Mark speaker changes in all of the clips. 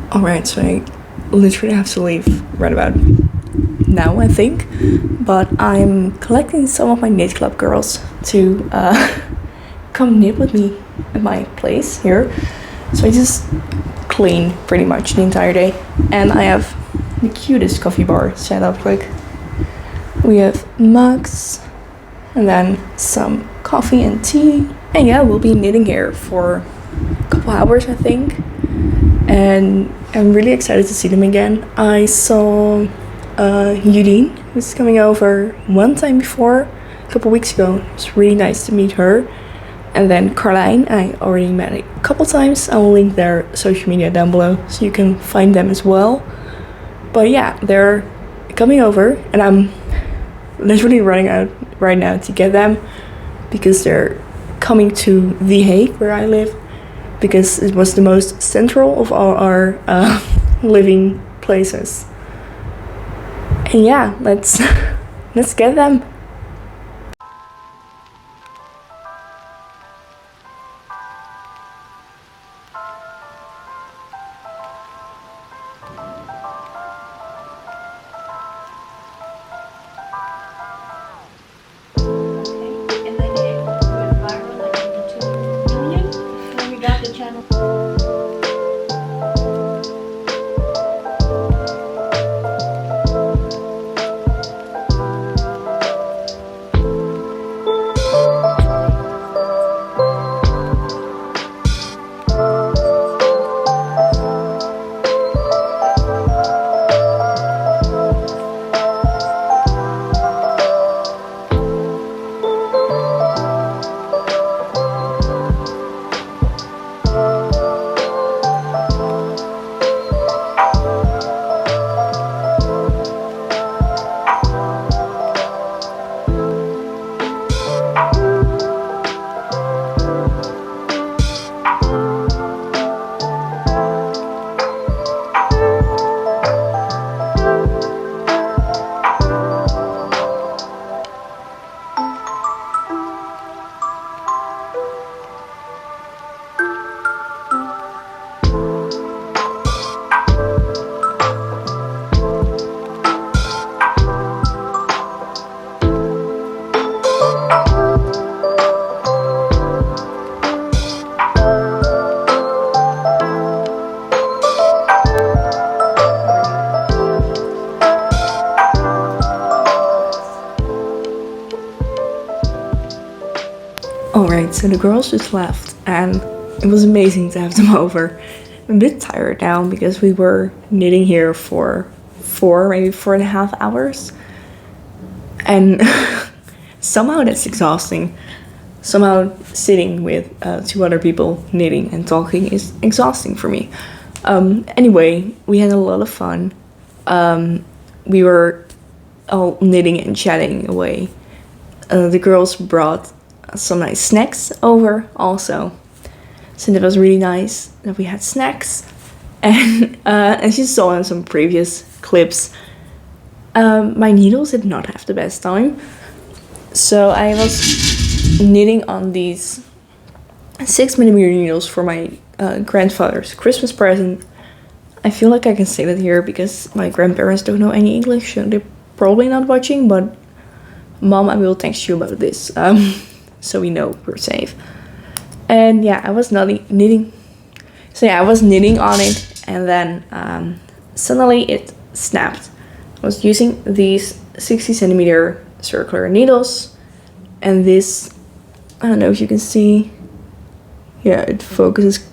Speaker 1: Alright, so I literally have to leave right about now, I think. But I'm collecting some of my knit club girls to come knit with me at my place here. So I just clean pretty much the entire day. And I have the cutest coffee bar set up. Like, we have mugs and then some coffee and tea. And yeah, we'll be knitting here for a couple hours, I think. And I'm really excited to see them again. I saw Yudin, who's coming over one time before, a couple weeks ago. It was really nice to meet her. And then Carlijn, I already met a couple times. I will link their social media down below so you can find them as well. But yeah, they're coming over and I'm literally running out right now to get them because they're coming to The Hague, where I live, because it was the most central of all our living places. And yeah, let's get them. Alright, so the girls just left and it was amazing to have them over. I'm a bit tired now because we were knitting here for maybe 4.5 hours. And somehow that's exhausting. Somehow sitting with 2 other people knitting and talking is exhausting for me. Anyway, we had a lot of fun. We were all knitting and chatting away. The girls brought some nice snacks over also, so that was really nice that we had snacks. And as you saw in some previous clips, my needles did not have the best time, so I was knitting on these 6mm needles for my grandfather's Christmas present. I feel like I can say that here because my grandparents don't know any English, so they're probably not watching, but Mom, I will text you about this. So we know we're safe. And yeah, I was knitting. So yeah, I was knitting on it, and then suddenly it snapped. I was using these 60cm circular needles, and this, I don't know if you can see. Yeah, it focuses.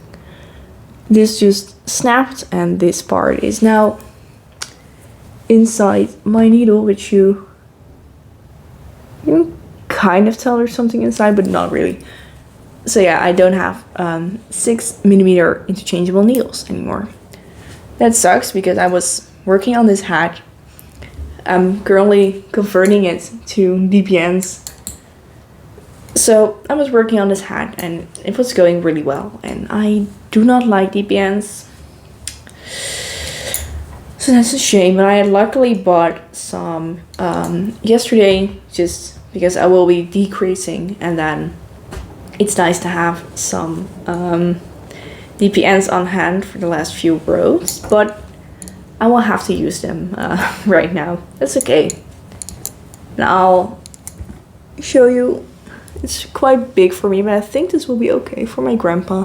Speaker 1: This just snapped, and this part is now inside my needle, which you can kind of tell there's something inside, but not really. So yeah, I don't have 6mm interchangeable needles anymore. That sucks because I was working on this hat. I'm currently converting it to DPNs. So I was working on this hat and it was going really well, and I do not like DPNs. So that's a shame, but I had luckily bought some yesterday just because I will be decreasing, and then it's nice to have some DPNs on hand for the last few rows, but I will have to use them right now. That's okay. And I'll show you. It's quite big for me, but I think this will be okay for my grandpa.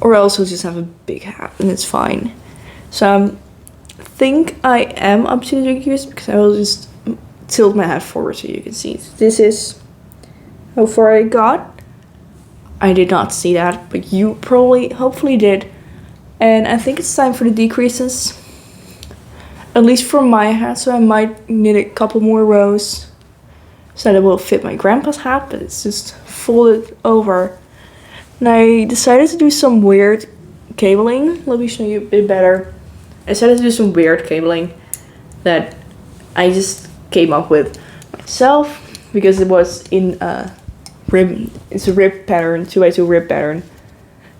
Speaker 1: Or else he'll just have a big hat and it's fine. So I think I am up to the degrees because I will just tilt my hat forward so you can see. This is how far I got. I did not see that, but you probably, hopefully did. And I think it's time for the decreases. At least for my hat, so I might knit a couple more rows so that it will fit my grandpa's hat, but it's just folded over. And I decided to do some weird cabling. Let me show you a bit better. I decided to do some weird cabling that I just came up with myself because it was in a rib. It's a rib pattern, 2x2 rib pattern,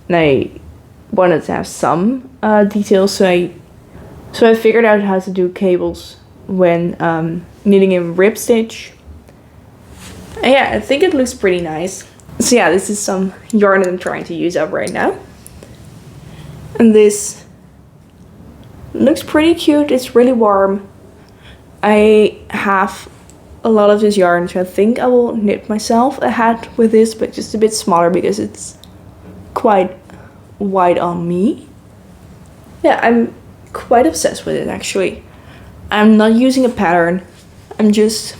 Speaker 1: and I wanted to have some details. So I figured out how to do cables when knitting a rib stitch. And yeah, I think it looks pretty nice. So yeah, this is some yarn that I'm trying to use up right now. And this looks pretty cute. It's really warm. I have a lot of this yarn, so I think I will knit myself a hat with this, but just a bit smaller because it's quite wide on me. Yeah, I'm quite obsessed with it actually. I'm not using a pattern. I'm just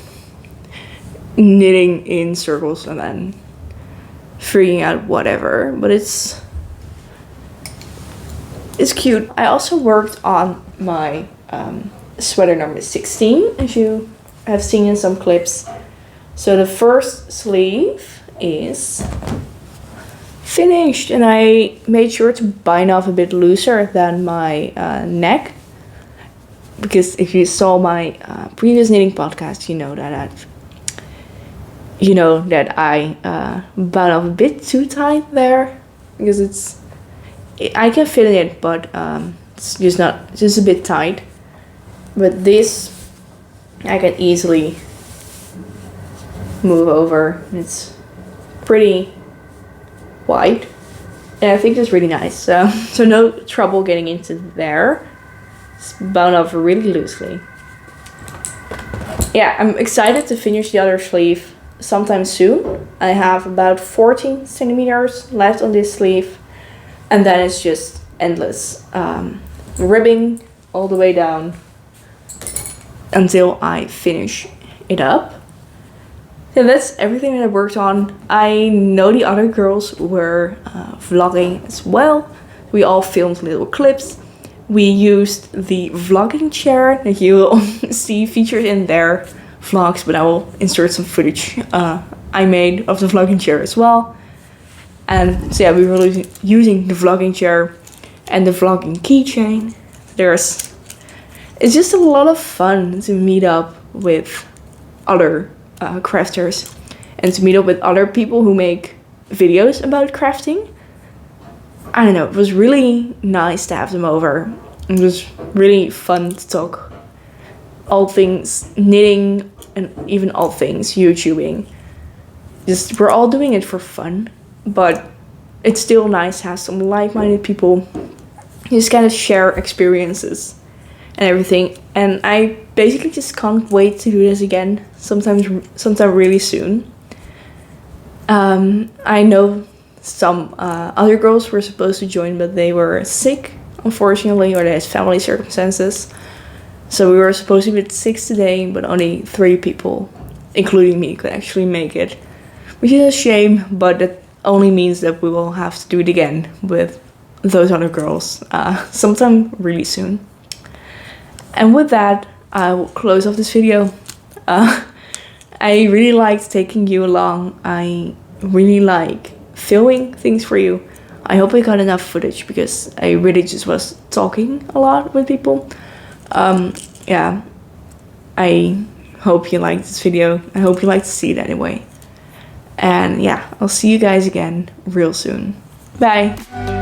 Speaker 1: knitting in circles and then figuring out whatever, but it's cute. I also worked on my sweater number 16, as you have seen in some clips. So the first sleeve is finished, and I made sure to bind off a bit looser than my neck, because if you saw my previous knitting podcast, you know that I bound off a bit too tight there, because I can fit in it, but it's just a bit tight. But this I can easily move over. It's pretty wide, and I think it's really nice. So no trouble getting into there. It's bound off really loosely. Yeah, I'm excited to finish the other sleeve sometime soon. I have about 14 centimeters left on this sleeve, and then it's just endless ribbing all the way down until I finish it up. And that's everything that I worked on. I know the other girls were vlogging as well. We all filmed little clips. We used the vlogging chair that you will see featured in their vlogs, but I will insert some footage I made of the vlogging chair as well. And so yeah, we were using the vlogging chair and the vlogging keychain. It's just a lot of fun to meet up with other crafters and to meet up with other people who make videos about crafting. I don't know, it was really nice to have them over. It was really fun to talk all things knitting and even all things YouTubing. We're all doing it for fun, but it's still nice to have some like-minded people just kind of share experiences and everything. And I basically just can't wait to do this again sometime really soon. I know some other girls were supposed to join, but they were sick, unfortunately, or they had family circumstances. So we were supposed to be at 6 today, but only 3 people, including me, could actually make it, which is a shame, but that only means that we will have to do it again with those other girls sometime really soon. And with that, I will close off this video. I really liked taking you along. I really like filming things for you. I hope I got enough footage because I really just was talking a lot with people. Yeah, I hope you liked this video. I hope you liked to see it anyway. And yeah, I'll see you guys again real soon. Bye!